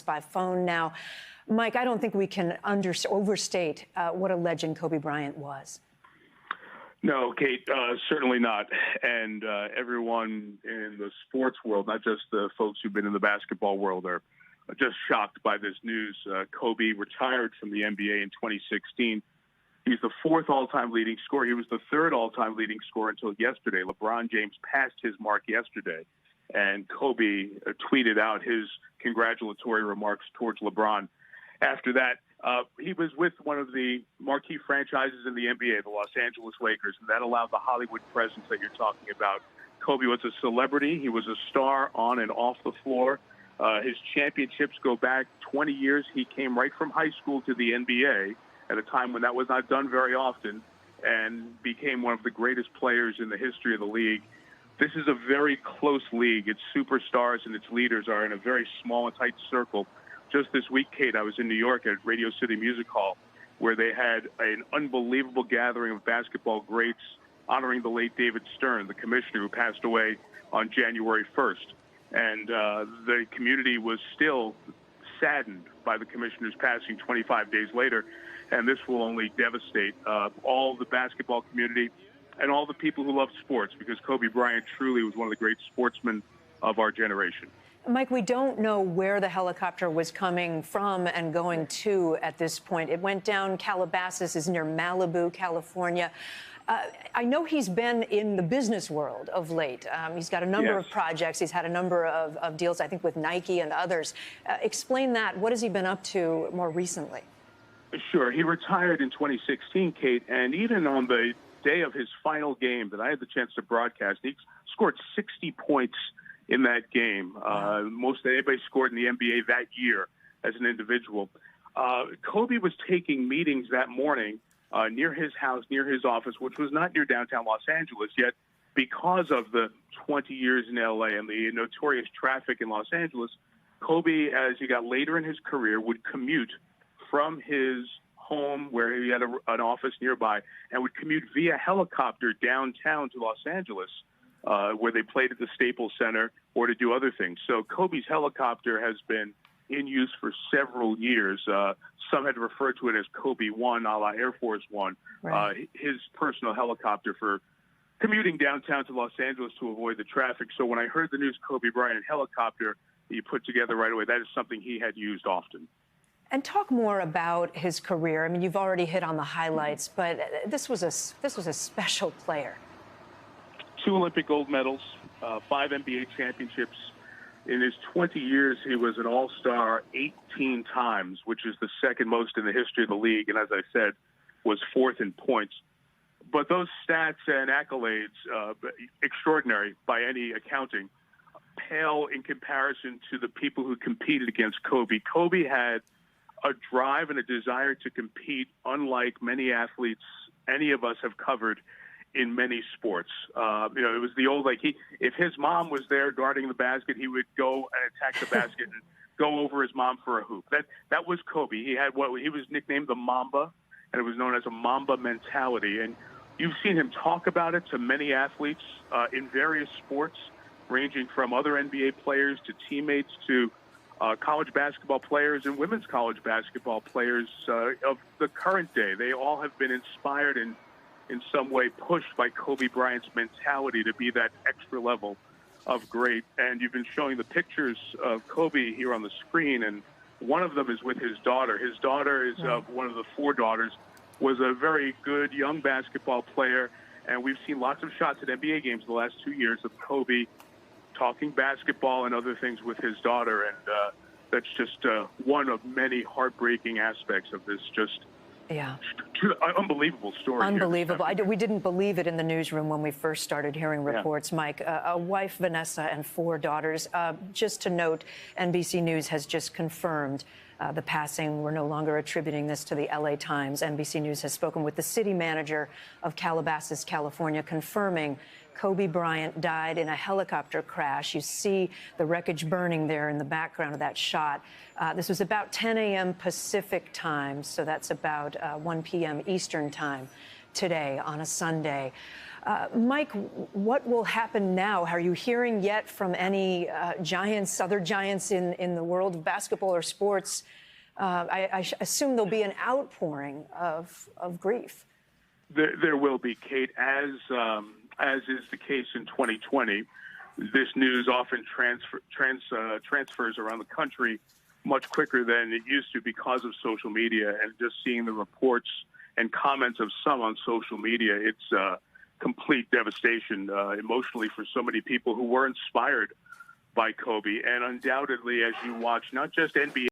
by phone now. Mike, I don't think we can overstate what a legend Kobe Bryant was. No, Kate, certainly not. And everyone in the sports world, not just the folks who've been in the basketball world, are just shocked by this news. Kobe retired from the NBA in 2016. He's the fourth all-time leading scorer. He was the third all-time leading scorer until yesterday. LeBron James passed his mark yesterday. And Kobe tweeted out his congratulatory remarks towards LeBron. After that, he was with one of the marquee franchises in the NBA, the Los Angeles Lakers, and that allowed the Hollywood presence that you're talking about. Kobe was a celebrity. He was a star on and off the floor. His championships go back 20 years. He came right from high school to the NBA at a time when that was not done very often, and became one of the greatest players in the history of the league. This is a very close league. Its superstars and its leaders are in a very small and tight circle. Just this week, Kate, I was in New York at Radio City Music Hall, where they had an unbelievable gathering of basketball greats honoring the late David Stern, the commissioner who passed away on January 1st. And the community was still saddened by the commissioner's passing 25 days later. And this will only devastate all the basketball community and all the people who love sports, because Kobe Bryant truly was one of the great sportsmen of our generation. Mike, we don't know where the helicopter was coming from and going to at this point. It went down Calabasas, is near Malibu, California. I know he's been in the business world of late. He's got a number of projects. He's had a number of deals, I think, with Nike and others. Explain that. What has he been up to more recently? Sure. He retired in 2016, Kate, and even on the day of his final game that I had the chance to broadcast, he scored 60 points in that game. Most that anybody scored in the NBA that year as an individual. Kobe was taking meetings that morning near his house, near his office, which was not near downtown Los Angeles, yet because of the 20 years in LA and the notorious traffic in Los Angeles, Kobe, as he got later in his career, would commute from his home, where he had an office nearby, and would commute via helicopter downtown to Los Angeles, where they played at the Staples Center, or to do other things. So Kobe's helicopter has been in use for several years. Some had referred to it as Kobe One, a la Air Force One, his personal helicopter for commuting downtown to Los Angeles to avoid the traffic. So when I heard the news Kobe Bryant helicopter that you put together right away, that is something he had used often. And talk more about his career. I mean, you've already hit on the highlights, but this was a special player. 2 Olympic gold medals, 5 NBA championships. In his 20 years, he was an all-star 18 times, which is the second most in the history of the league, and as I said, was fourth in points. But those stats and accolades, extraordinary by any accounting, pale in comparison to the people who competed against Kobe. Kobe had a drive and a desire to compete unlike many athletes any of us have covered in many sports. It was the old, if his mom was there guarding the basket, he would go and attack the basket and go over his mom for a hoop. That was Kobe. He was nicknamed the Mamba, and it was known as a Mamba mentality. And you've seen him talk about it to many athletes in various sports, ranging from other NBA players to teammates to college basketball players and women's college basketball players of the current day. They all have been inspired and in some way pushed by Kobe Bryant's mentality to be that extra level of great. And you've been showing the pictures of Kobe here on the screen, and one of them is with his daughter. His daughter is one of the 4 daughters, was a very good young basketball player, and we've seen lots of shots at NBA games the last 2 years of Kobe talking basketball and other things with his daughter, and that's just one of many heartbreaking aspects of this unbelievable story. Unbelievable. We didn't believe it in the newsroom when we first started hearing reports, Mike. A wife, Vanessa, and 4 daughters. Just to note, NBC News has just confirmed the passing. We're no longer attributing this to the LA Times. NBC News has spoken with the city manager of Calabasas, California, confirming Kobe Bryant died in a helicopter crash. You see the wreckage burning there in the background of that shot. This was about 10 a.m. Pacific time, so that's about 1 p.m. Eastern time today on a Sunday. Mike, what will happen now? Are you hearing yet from any giants, other giants in the world of basketball or sports? I assume there'll be an outpouring of grief. There will be, Kate, as is the case in 2020. This news often transfers around the country much quicker than it used to because of social media, and just seeing the reports and comments of some on social media, it's complete devastation emotionally for so many people who were inspired by Kobe. And undoubtedly, as you watch not just NBA